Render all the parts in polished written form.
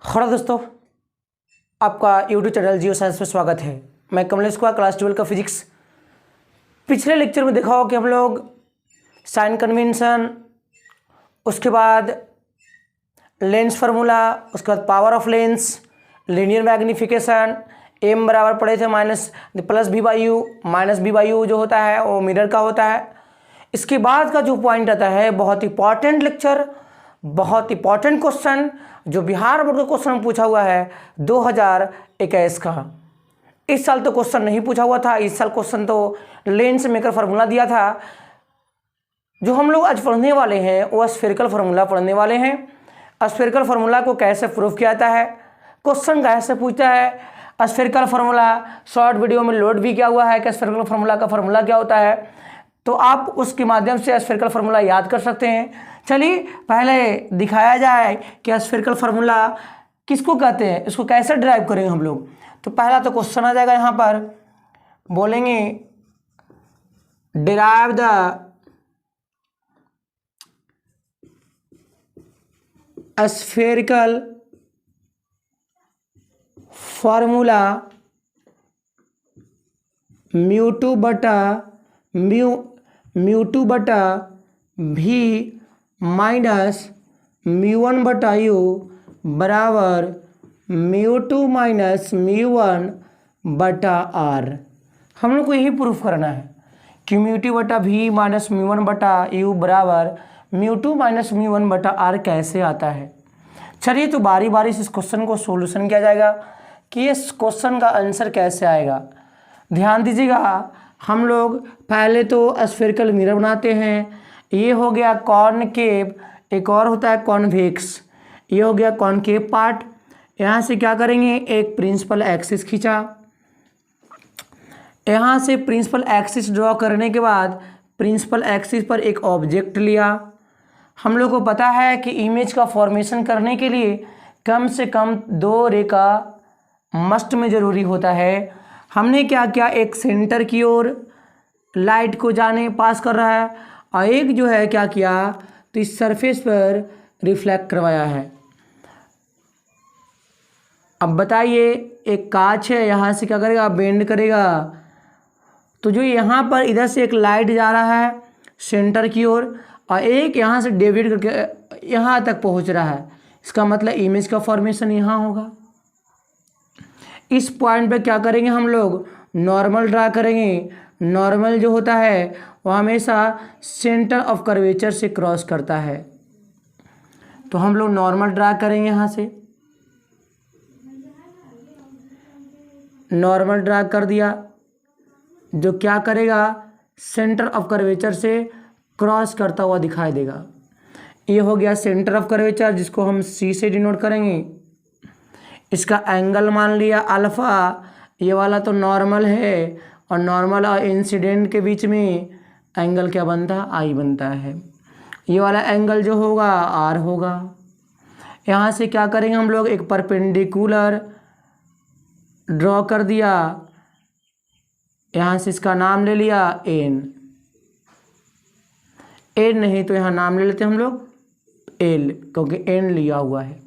Hello दोस्तों, आपका YouTube channel geo science में स्वागत है। मैं कमलेश कुमार, क्लास 12 का फिजिक्स। पिछले लेक्चर में देखा हो कि हम लोग साइन कन्वेंशन, उसके बाद लेंस फार्मूला, उसके बाद power of lens, linear magnification, M बराबर पढ़े थे minus plus B by U, minus B by U जो होता है वो मिरर का होता है। इसके बाद का जो पॉइंट आता है, बहुत इंपॉर्टेंट लेक्चर, बहुत इंपॉर्टेंट क्वेश्चन जो बिहार बोर्ड का क्वेश्चन पूछा हुआ है 2021 का। इस साल तो क्वेश्चन नहीं पूछा हुआ था, इस साल क्वेश्चन तो लेंस मेकर फार्मूला दिया था। जो हम लोग आज पढ़ने वाले हैं वो स्फेरिकल फार्मूला पढ़ने वाले हैं। स्फेरिकल फार्मूला को कैसे प्रूव किया जाता है, क्वेश्चन कैसे पूछता है। स्फेरिकल फार्मूला शॉर्ट वीडियो में लोड भी किया हुआ है कि स्फेरिकल फार्मूला का फार्मूला क्या होता है, तो आप उसके माध्यम से स्फेरिकल फार्मूला याद कर सकते हैं। चलिए पहले दिखाया जाए कि स्फेरिकल फार्मूला किसको कहते हैं, इसको कैसे डिराइव करेंगे हम लोग। तो पहला तो क्वेश्चन आ जाएगा, यहाँ पर बोलेंगे derive the spherical formula mu two बटा भी माइनस म्यू वन बटा यू बराबर mu two minus mu one बटा आर। हम लोग को यही प्रूफ करना है कि म्यू टू बटा भी माइनस म्यू वन बटा यू बराबर mu two minus mu one बटा आर कैसे आता है। चलिए तो बारी बारी से इस क्वेश्चन को सोल्यूशन किया जाएगा कि इस क्वेश्चन का आंसर कैसे आएगा। ध्यान दीजिएगा, हम लोग पहले तो स्फेरिकल मिरर बनाते हैं। ये हो गया कॉनकेव, एक और होता है कॉन्वेक्स। ये हो गया कॉनकेव पार्ट। यहाँ से क्या करेंगे, एक प्रिंसिपल एक्सिस खींचा। यहाँ से प्रिंसिपल एक्सिस ड्रॉ करने के बाद प्रिंसिपल एक्सिस पर एक ऑब्जेक्ट लिया। हम लोग को पता है कि इमेज का फॉर्मेशन करने के लिए कम से कम दो रेखा मस्ट में ज़रूरी होता है। हमने क्या किया, एक सेंटर की ओर लाइट को जाने पास कर रहा है और एक जो है क्या किया, तो इस सरफेस पर रिफ्लेक्ट करवाया है। अब बताइए, एक कांच है, यहाँ से क्या करेगा, बेंड करेगा, तो जो यहाँ पर इधर से एक लाइट जा रहा है सेंटर की ओर और एक यहाँ से डेविएट करके यहाँ तक पहुँच रहा है। इसका मतलब इमेज का फॉर्मेशन यहाँ होगा। इस पॉइंट पे क्या करेंगे, हम लोग नॉर्मल ड्रा करेंगे। नॉर्मल जो होता है वो हमेशा सेंटर ऑफ कर्वेचर से क्रॉस करता है, तो हम लोग नॉर्मल ड्रा करेंगे। यहाँ से नॉर्मल ड्रा कर दिया, जो क्या करेगा, सेंटर ऑफ कर्वेचर से क्रॉस करता हुआ दिखाई देगा। ये हो गया सेंटर ऑफ कर्वेचर, जिसको हम सी से डिनोट करेंगे। इसका एंगल मान लिया अल्फ़ा। ये वाला तो नॉर्मल है और नॉर्मल और इंसिडेंट के बीच में एंगल क्या बनता है, आई बनता है। ये वाला एंगल जो होगा आर होगा। यहाँ से क्या करेंगे, हम लोग एक परपेंडिकुलर ड्रॉ कर दिया। यहाँ से इसका नाम ले लिया एन नहीं तो यहाँ नाम ले लेते हैं हम लोग एल, क्योंकि एन लिया हुआ है।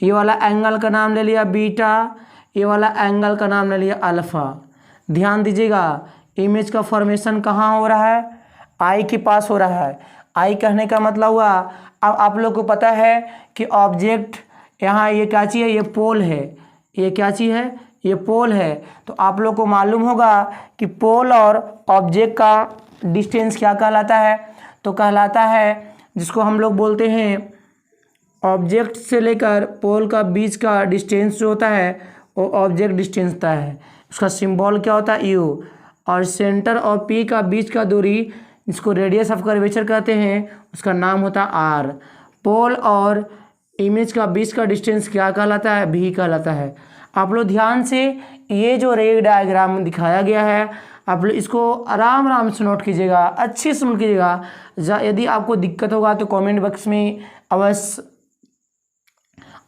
ये वाला एंगल का नाम ले लिया बीटा, ये वाला एंगल का नाम ले लिया अल्फ़ा। ध्यान दीजिएगा, इमेज का फॉर्मेशन कहाँ हो रहा है, आई के पास हो रहा है। आई कहने का मतलब हुआ, अब आप लोग को पता है कि ऑब्जेक्ट यहाँ ये क्या चीज़ है, ये पोल है। ये क्या चीज़ है, ये पोल है। तो आप लोग को मालूम होगा कि पोल और ऑब्जेक्ट का डिस्टेंस क्या कहलाता है, तो कहलाता है, जिसको हम लोग बोलते हैं ऑब्जेक्ट से लेकर पोल का बीच का डिस्टेंस जो होता है वो ऑब्जेक्ट डिस्टेंस होता है। उसका सिंबल क्या होता है, यू। और सेंटर और पी का बीच का दूरी, जिसको रेडियस ऑफ कर्वेचर कहते हैं, उसका नाम होता है आर। पोल और इमेज का बीच का डिस्टेंस क्या कहलाता है, भी कहलाता है। आप लोग ध्यान से ये जो रे डायग्राम दिखाया गया है, आप लोग इसको आराम आराम से नोट कीजिएगा, अच्छे से नोट कीजिएगा। यदि आपको दिक्कत होगा तो कमेंट बॉक्स में अवश्य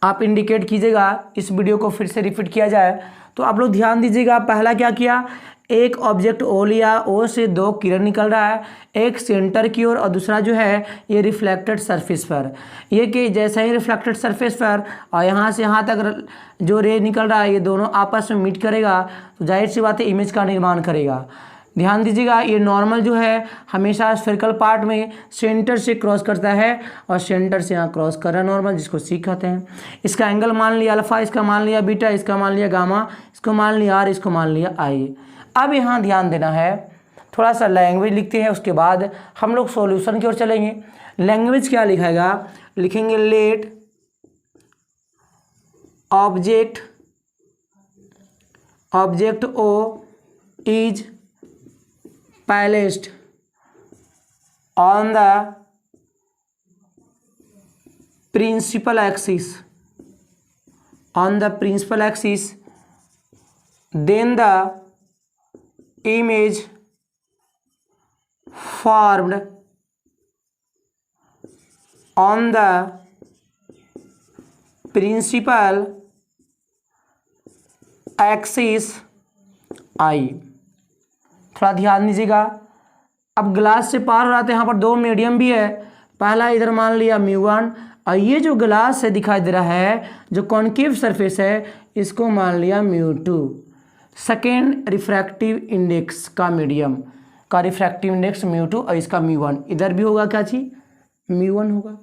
आप इंडिकेट कीजिएगा, इस वीडियो को फिर से रिपीट किया जाए। तो आप लोग ध्यान दीजिएगा, पहला क्या किया, एक ऑब्जेक्ट ओ लिया, ओ से दो किरण निकल रहा है, एक सेंटर की ओर और दूसरा जो है ये रिफ्लेक्टेड सरफेस पर। ये कि जैसे ही रिफ्लेक्टेड सरफेस पर और यहाँ से यहाँ तक जो रे निकल रहा है ये दोनों आपस में मीट करेगा तो जाहिर सी बात है इमेज का निर्माण करेगा। ध्यान दीजिएगा, ये नॉर्मल जो है हमेशा स्फेरिकल पार्ट में सेंटर से क्रॉस करता है और सेंटर से यहाँ क्रॉस कर रहा है नॉर्मल, जिसको सी कहते हैं। इसका एंगल मान लिया अल्फा, इसका मान लिया बीटा, इसका मान लिया गामा, इसको मान लिया आर, इसको मान लिया आई। अब यहाँ ध्यान देना है, थोड़ा सा लैंग्वेज लिखते हैं, उसके बाद हम लोग सॉल्यूशन की ओर चलेंगे। लैंग्वेज क्या लिखाएगा, लिखेंगे let object O is placed on the principal axis, then the image formed on the principal axis I। थोड़ा ध्यान दीजिएगा, अब ग्लास से पार हो रहा था, यहाँ पर दो मीडियम भी है, पहला इधर मान लिया μ1 और ये जो ग्लास है दिखाई दे रहा है जो कॉन्केव सरफेस है इसको मान लिया μ2। सेकेंड रिफ्रैक्टिव इंडेक्स का मीडियम का रिफ्रैक्टिव इंडेक्स μ2 और इसका μ1, इधर भी होगा क्या चीज μ1 होगा।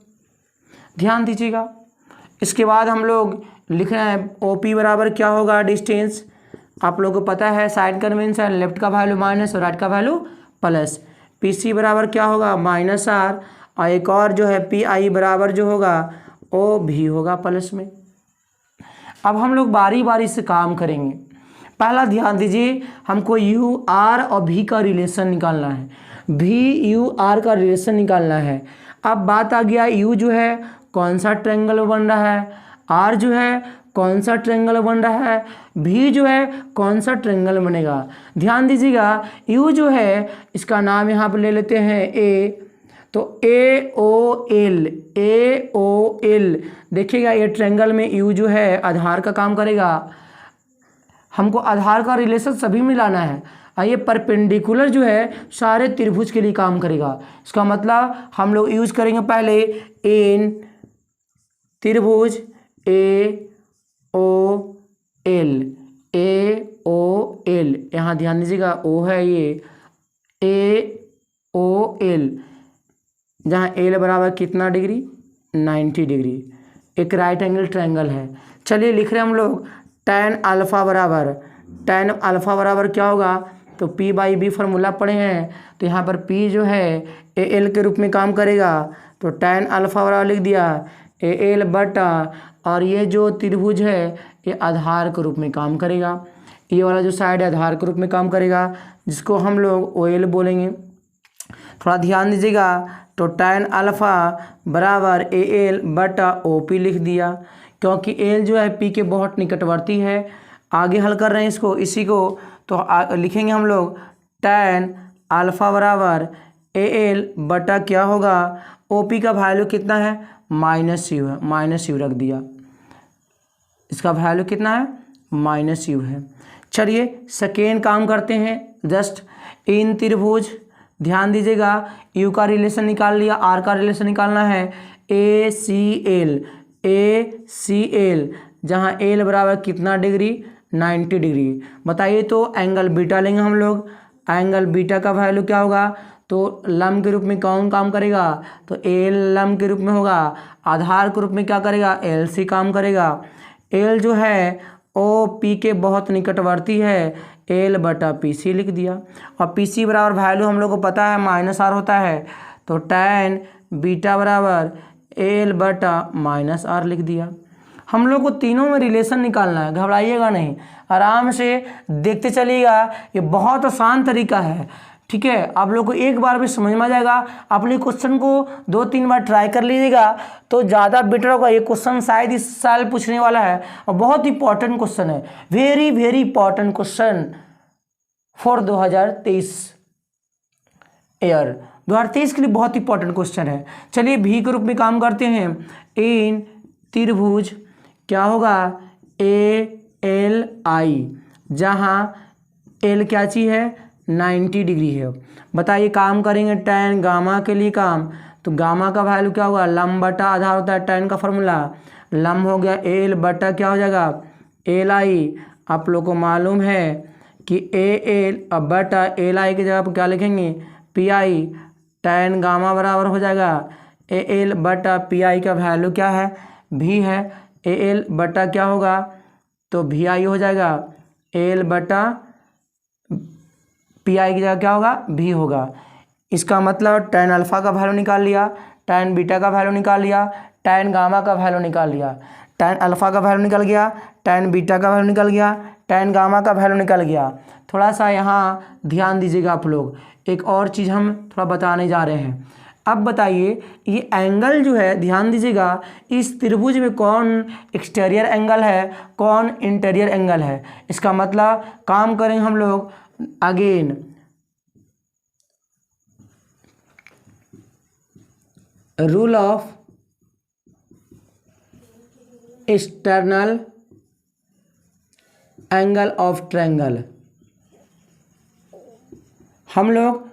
ध्यान दीजिएगा, इसके बाद हम लोग लिख रहे हैं OP बराबर क्या होगा, डिस्टेंस आप लोगों को पता है, साइन कन्वेंशन, लेफ्ट का वैल्यू माइनस और राइट का वैल्यू प्लस। PC बराबर क्या होगा -r और एक और जो है PI बराबर जो होगा OV होगा प्लस में। अब हम लोग बारी बारी से काम करेंगे। पहला ध्यान दीजिए, हमको UR और V का रिलेशन निकालना है, VUR का रिलेशन निकालना है। अब बात आ गया U जो है कौन सा ट्रायंगल बन रहा है, R जो है कौन सा ट्रायंगल बन रहा है, भी जो है कौन सा ट्रायंगल बनेगा। ध्यान दीजिएगा, यू जो है इसका नाम यहाँ पर ले लेते हैं ए, तो AOL देखिएगा ये ट्रायंगल में यू जो है आधार का काम करेगा। हमको आधार का रिलेशन सभी मिलाना है और ये परपेंडिकुलर जो है सारे त्रिभुज के लिए काम करेगा। इसका मतलब हम लोग यूज करेंगे पहले इन त्रिभुज AOL, यहाँ ध्यान दीजिएगा O है ये AOL, जहाँ L बराबर कितना डिग्री 90 डिग्री, एक राइट एंगल ट्रायंगल है। चलिए लिख रहे हैं हम लोग tan अल्फा बराबर क्या होगा, तो P/B फार्मूला पढ़े हैं, तो यहाँ पर P जो है AL के रूप में काम करेगा, तो tan अल्फा बराबर लिख दिया AL बटा, और ये जो त्रिभुज है ये आधार के रूप में काम करेगा, ये वाला जो साइड है आधार के रूप में काम करेगा, जिसको हम लोग OL बोलेंगे। थोड़ा ध्यान दीजिएगा, तो tan अल्फा बराबर AL बटा OP लिख दिया, क्योंकि L जो है P के बहुत निकटवर्ती है। आगे हल कर रहे हैं इसको, इसी को तो लिखेंगे हम लोग tan अल्फा बराबर AL बटा क्या होगा, OP का वैल्यू कितना है -u है, -u रख दिया, इसका वैल्यू कितना है -u है। चलिए सेकेंड काम करते हैं, जस्ट इन त्रिभुज, ध्यान दीजिएगा U का रिलेशन निकाल लिया, R का रिलेशन निकालना है ACL, जहाँ L बराबर कितना डिग्री 90 डिग्री। बताइए तो एंगल बीटा लेंगे हम लोग, एंगल बीटा का वैल्यू क्या होगा, तो लंब के रूप में कौन काम करेगा, तो L लंब के रूप में होगा, आधार के रूप में क्या करेगा LC काम करेगा। L जो है OP के बहुत निकटवर्ती है, L बटा PC लिख दिया, और PC बराबर वैल्यू हम लोग को पता है -r होता है, तो tan बीटा बराबर L बटा -r लिख दिया। हम लोग को तीनों में रिलेशन निकालना है, घबराइएगा नहीं, आराम से देखते चलिएगा, ये बहुत आसान तरीका है, ठीक है। आप लोग को एक बार भी समझ में आ जाएगा, अपने क्वेश्चन को 2-3 बार ट्राई कर लीजिएगा तो ज़्यादा बेटर होगा। ये क्वेश्चन शायद इस साल पूछने वाला है और बहुत इंपॉर्टेंट क्वेश्चन है, very very important question for 2023 year, 2023 के लिए बहुत इंपॉर्टेंट क्वेश्चन है। चलिए भी के रूप में काम करते हैं, इन त्रिभुज क्या होगा ALI, जहाँ एल क्या चीज़ है 90 डिग्री है। बताइए काम करेंगे tan गामा के लिए काम, तो गामा का वैल्यू क्या होगा लंब बटा आधार होता है tan का फॉर्मूला, लंब हो गया एल बटा क्या हो जाएगा एल आई। आप लोग को मालूम है कि ए एल अब बटा एल आई की जगह पर क्या लिखेंगे पी आई, tan गामा बराबर हो जाएगा ए एल बटा पी आई का वैल्यू क्या है भी है, ए एल बटा क्या होगा तो भी आई हो जाएगा, एल बटा पी आई की जगह क्या होगा भी होगा। इसका मतलब tan अल्फ़ा का वैल्यू निकाल लिया, tan बीटा का वैल्यू निकाल लिया, tan गामा का वैल्यू निकाल लिया, tan अल्फ़ा का वैल्यू निकल गया, tan बीटा का वैल्यू निकल गया, tan गामा का वैल्यू निकल गया। थोड़ा सा यहाँ ध्यान दीजिएगा आप लोग, एक और चीज़ हम थोड़ा बताने जा रहे हैं। अब बताइए ये एंगल जो है ध्यान दीजिएगा, इस त्रिभुज में कौन एक्सटीरियर एंगल है कौन इंटीरियर एंगल है। इसका मतलब काम करेंगे हम लोग again rule of external angle of triangle. हम लोग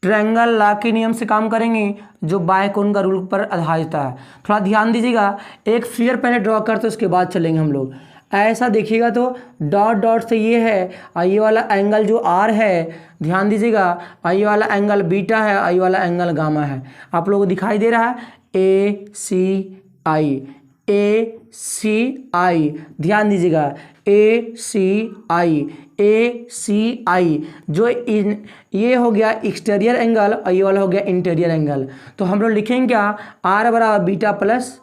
ट्रायंगल लॉ के नियम से काम करेंगे जो बायकोण का रूल पर आधारित है। थोड़ा ध्यान दीजिएगा, एक फिगर पहले ड्रॉ करते उसके बाद चलेंगे हम लोग। ऐसा देखिएगा तो डॉट डॉट से ये है और ये वाला एंगल जो आर है ध्यान दीजिएगा, और ये वाला एंगल बीटा है और ये वाला एंगल गामा है। आप लोगों को दिखाई दे रहा है ए सी आई, ए सी आई, ध्यान दीजिएगा ए सी आई, ए सी आई जो ये हो गया एक्सटीरियर एंगल और ये वाला हो गया इंटीरियर एंगल। तो हम लोग लिखेंगे क्या आर बराबर बीटा प्लस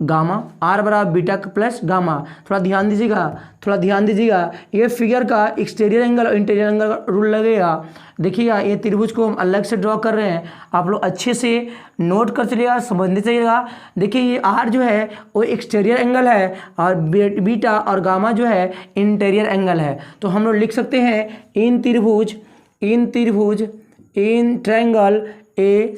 गामा, आर बराबर बीटा प्लस गामा। थोड़ा ध्यान दीजिएगा, ये फिगर का एक्सटीरियर एंगल और इंटीरियर एंगल रूल लगेगा। देखिएगा ये त्रिभुज को हम अलग से ड्रॉ कर रहे हैं, आप लोग अच्छे से नोट कर चलिएगा, समझने चलिएगा। देखिए ये आर जो है वो एक्सटीरियर एंगल है और बीटा और गामा जो है इंटीरियर एंगल है। तो हम लोग लिख सकते हैं इन ट्रायंगल ए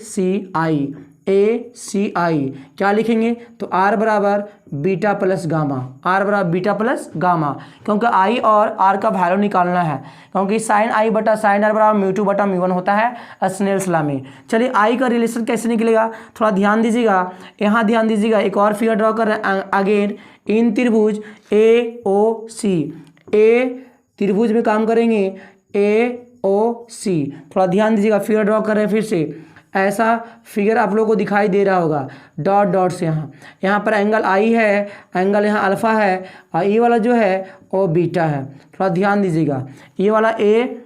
सी आई क्या लिखेंगे तो आर बराबर बीटा प्लस गामा, आर बराबर बीटा प्लस गामा, क्योंकि आई और आर का वैल्यू निकालना है, क्योंकि साइन आई बटा साइन आर बराबर म्यू टू बटा म्यू वन होता है स्नेल्स लॉ में। चलिए आई का रिलेशन कैसे निकलेगा थोड़ा ध्यान दीजिएगा, यहाँ ध्यान दीजिएगा। एक और फिगर ड्रॉ कर रहे हैं अगेन इन त्रिभुज ए ओ सी, ए त्रिभुज में काम करेंगे ए ओ सी। थोड़ा ध्यान दीजिएगा, फिगर ड्रॉ कर रहे हैं फिर से, ऐसा फिगर आप लोगों को दिखाई दे रहा होगा डॉट डॉट से। यहाँ पर एंगल आई है, एंगल यहाँ अल्फ़ा है और ये वाला जो है वो बीटा है। थोड़ा ध्यान दीजिएगा, ये वाला ए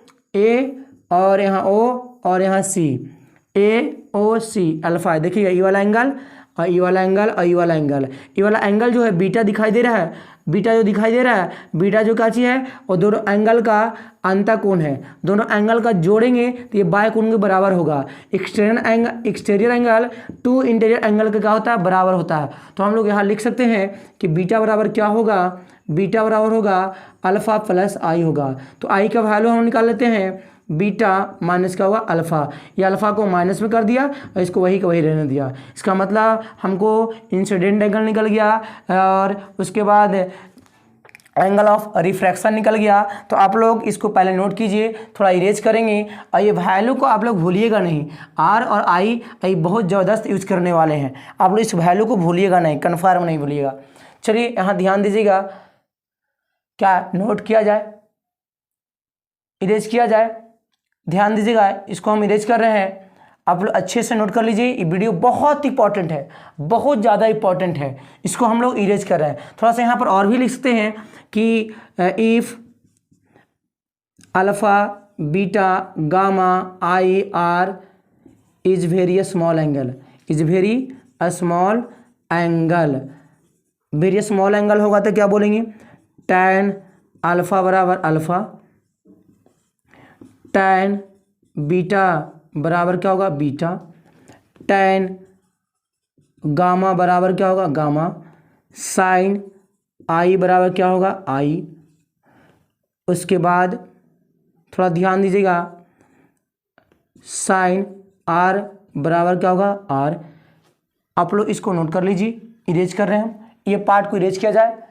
और यहाँ ओ और यहाँ सी, ए ओ सी अल्फ़ा है। देखिएगा ये वाला एंगल और ये वाला एंगल और ये वाला एंगल, ये वाला एंगल जो है बीटा दिखाई दे रहा है, बीटा जो दिखाई दे रहा है, बीटा जो क्या चीज़ है और दोनों एंगल का अंतःकोण है, दोनों एंगल का जोड़ेंगे तो ये बाय कोण के बराबर होगा। Exterior angle two interior angle का क्या होता है बराबर होता है। तो हम लोग यहाँ लिख सकते हैं कि बीटा बराबर क्या होगा, बीटा बराबर होगा अल्फ़ा प्लस आई होगा। तो आई का वैल्यू हम निकाल लेते हैं, बीटा माइनस क्या होगा अल्फ़ा, ये अल्फ़ा को माइनस में कर दिया और इसको वही का वही रहने दिया। इसका मतलब हमको इंसिडेंट एंगल निकल गया और उसके बाद एंगल ऑफ रिफ्रैक्शन निकल गया। तो आप लोग इसको पहले नोट कीजिए, थोड़ा इरेज करेंगे और ये वैल्यू को आप लोग भूलिएगा नहीं। आर और आई बहुत ज़बरदस्त यूज करने वाले हैं, आप लोग इस वैल्यू को भूलिएगा नहीं, कन्फर्म नहीं भूलिएगा। चलिए यहाँ ध्यान दीजिएगा, क्या नोट किया जाए, इरेज किया जाए, ध्यान दीजिएगा। इसको हम इरेज कर रहे हैं, आप लोग अच्छे से नोट कर लीजिए। ये वीडियो बहुत इंपॉर्टेंट है, बहुत ज़्यादा इंपॉर्टेंट है, इसको हम लोग इरेज कर रहे हैं। थोड़ा सा यहाँ पर और भी लिख सकते हैं कि if alpha beta gamma I R is very small angle, is very small angle, very small angle होगा तो क्या बोलेंगे tan अल्फ़ा बराबर अल्फ़ा, tan बीटा बराबर क्या होगा बीटा, tan गामा बराबर क्या होगा गामा, साइन आई बराबर क्या होगा आई। उसके बाद थोड़ा ध्यान दीजिएगा, साइन आर बराबर क्या होगा आर। आप लोग इसको नोट कर लीजिए, इरेज कर रहे हैं हम, ये पार्ट को इरेज किया जाए।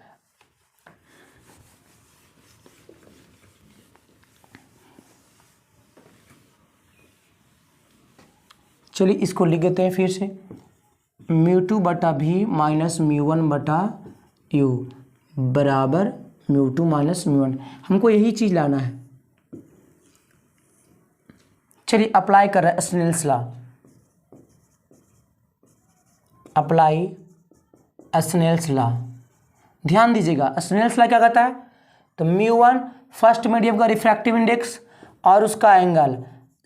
चलिए इसको लिख देते हैं फिर से, μ2 बटा भी माइनस μ1 बटा u बराबर μ2 माइनस μ1। हमको यही चीज़ लाना है। चलिए अप्लाई कर रहे हैं Snell's law. Apply Snell's law, ध्यान दीजिएगा स्नेल्स लॉ क्या कहता है, तो μ1 फर्स्ट मीडियम का रिफ्रैक्टिव इंडेक्स और उसका एंगल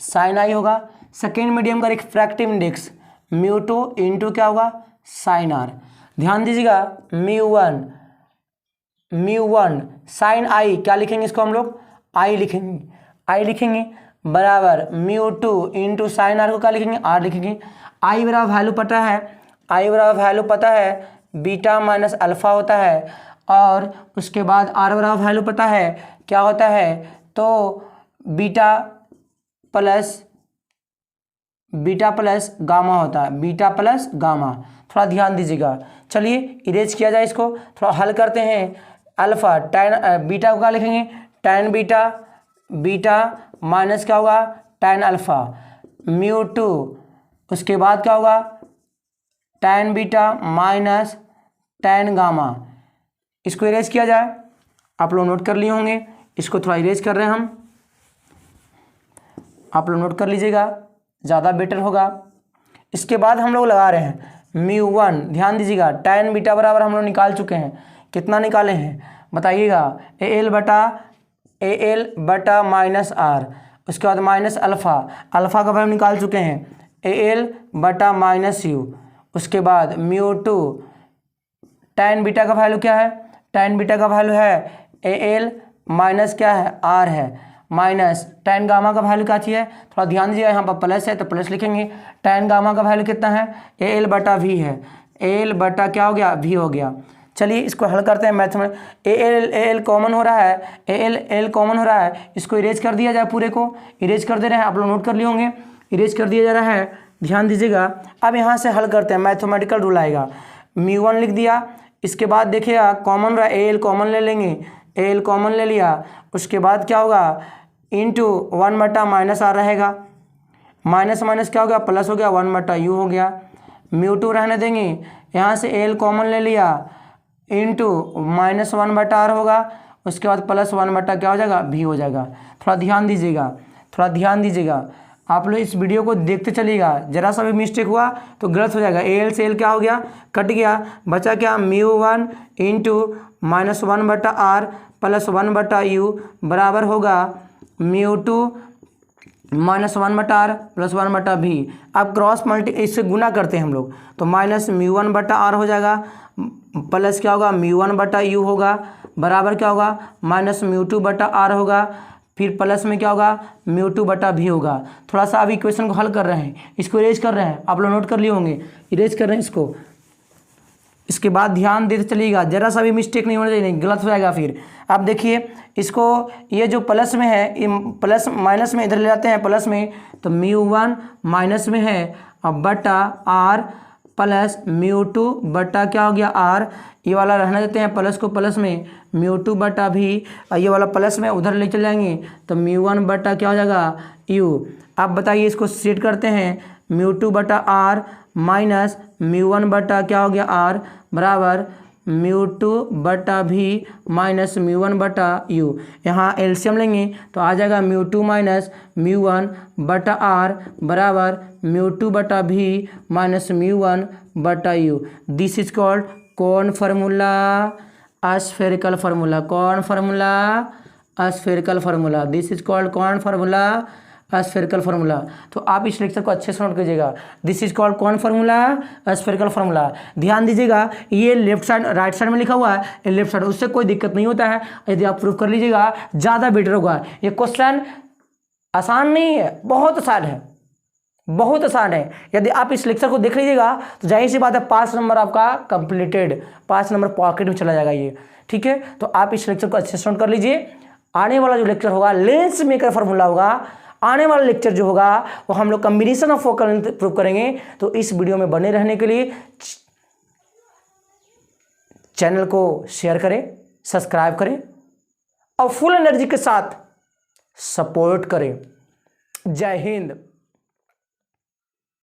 साइन आई होगा, सेकेंड मीडियम का रिफ्रैक्टिव इंडेक्स μ2 इंटू क्या होगा साइन आर। ध्यान दीजिएगा μ1 साइन आई क्या लिखेंगे, इसको हम लोग आई लिखेंगे बराबर μ2 इंटू साइन आर को क्या लिखेंगे आर लिखेंगे। आई बराबर वैल्यू पता है बीटा माइनस अल्फा होता है, और उसके बाद आर बराबर वैल्यू पता है क्या होता है, तो बीटा प्लस गामा होता है, बीटा प्लस गामा। थोड़ा ध्यान दीजिएगा। चलिए इरेज किया जाए इसको, थोड़ा हल करते हैं। अल्फा टैन बीटा को क्या लिखेंगे टैन बीटा माइनस क्या होगा टैन अल्फा μ2, उसके बाद क्या होगा tan beta minus tan gamma. इसको इरेज किया जाए, आप लोग नोट कर लिए होंगे, इसको थोड़ा इरेज कर रहे हैं हम, आप लोग नोट कर लीजिएगा, ज़्यादा बेटर होगा। इसके बाद हम लोग लगा रहे हैं μ1, ध्यान दीजिएगा टैन बीटा बराबर हम लोग निकाल चुके हैं, कितना निकाले हैं बताइएगा, AL बटा माइनस आर, उसके बाद माइनस अल्फ़ा का वैल्यू निकाल चुके हैं AL बटा माइनस यू, उसके बाद μ2 टैन बीटा का वैल्यू क्या है, टैन बीटा का वैल्यू है AL माइनस क्या है आर है, माइनस टैन गामा का वैल्यू क्या चाहिए, थोड़ा ध्यान दीजिए यहाँ पर प्लस है तो प्लस लिखेंगे। टैन गामा का वैल्यू कितना है AL बटा वी है, AL बटा क्या हो गया वी हो गया। चलिए इसको हल करते हैं मैथ में। AL कॉमन हो रहा है, AL कॉमन हो रहा है, इसको इरेज कर दिया जाए, पूरे को इरेज कर दे रहे हैं, आप लोग नोट कर लिए होंगे, इरेज कर दिया जा रहा है, ध्यान दीजिएगा। अब यहाँ से हल करते हैं, मैथमेटिकल रूल आएगा, μ1 लिख दिया, इसके बाद देखिएगा कॉमन रहा AL कॉमन ले लेंगे, AL कॉमन ले लिया, उसके बाद क्या होगा इंटू 1 बटा माइनस आर रहेगा, माइनस माइनस क्या हो गया प्लस हो गया 1 बटा यू हो गया, μ2 रहने देंगे, यहाँ से AL कॉमन ले लिया इंटू माइनस 1 बटा आर होगा, उसके बाद प्लस 1 बटा क्या हो जाएगा भी हो जाएगा। थोड़ा ध्यान दीजिएगा, आप लोग इस वीडियो को देखते चलिएगा, जरा सा भी मिस्टेक हुआ तो गलत हो जाएगा। AL से AL क्या हो गया कट गया, बचा क्या μ1 इंटू माइनस 1 बटा आर प्लस 1 बटा यू बराबर होगा μ2 माइनस 1 बटा आर प्लस 1 बटा भी। अब क्रॉस मल्टी इससे गुना करते हैं हम लोग, तो माइनस μ1 बटा आर हो जाएगा, प्लस क्या होगा μ1 बटा यू होगा, बराबर क्या होगा माइनस μ2 बटा आर होगा, फिर प्लस में क्या होगा μ2 बटा भी होगा। थोड़ा सा अभी इक्वेशन को हल कर रहे हैं, इसको इरेज कर रहे हैं, आप लोग नोट कर लिए होंगे, इरेज कर रहे हैं इसको। इसके बाद ध्यान देते चलिएगा, जरा सा भी मिस्टेक नहीं होना चाहिए, नहीं गलत हो जाएगा फिर। अब देखिए इसको, ये जो प्लस में है, ये प्लस माइनस में इधर ले जाते हैं प्लस में, तो μ1 माइनस में है अब बटा आर प्लस μ2 बटा क्या हो गया आर, ये वाला रहने देते हैं प्लस को प्लस में, μ2 बटा भी, ये वाला प्लस में उधर ले चले जाएंगे तो μ1 बटा क्या हो जाएगा यू। अब बताइए इसको सेट करते हैं, μ2 बटा आर माइनस μ1 बटा क्या हो गया आर बराबर μ2 बटा भी माइनस μ1 बटा यू। यहाँ एलसीएम लेंगे तो आ जाएगा μ2 माइनस μ1 बटा आर बराबर μ2 बटा भी माइनस μ1 बटा यू। दिस इज कॉल्ड कौन फार्मूला, स्फेरिकल फार्मूला, कौन formula spherical formula, this is called कौन फार्मूला स्फेरिकल फार्मूला। तो आप इस लेक्चर को अच्छे से नोट कीजिएगा, दिस इज कॉल्ड कौन फार्मूला स्फेरिकल फार्मूला। ध्यान दीजिएगा, ये लेफ्ट साइड राइट साइड में लिखा हुआ है, ये लेफ्ट साइड, उससे कोई दिक्कत नहीं होता है, यदि आप प्रूव कर लीजिएगा ज़्यादा बेटर होगा। ये क्वेश्चन आसान नहीं है, बहुत आसान है, बहुत आसान है। यदि आप इस लेक्चर को देख लीजिएगा तो जाहिर सी बात है 5 नंबर आपका कंप्लीटेड, 5 नंबर पॉकेट में चला जाएगा ये, ठीक है। तो आप इस लेक्चर को अच्छे से नोट कर लीजिए। आने वाला जो लेक्चर होगा लेंस मेकर फार्मूला होगा, आने वाला लेक्चर जो होगा वो हम लोग combination of focal length prove करेंगे। तो इस वीडियो में बने रहने के लिए चैनल को शेयर करें, सब्सक्राइब करें और फुल एनर्जी के साथ सपोर्ट करें। जय हिंद।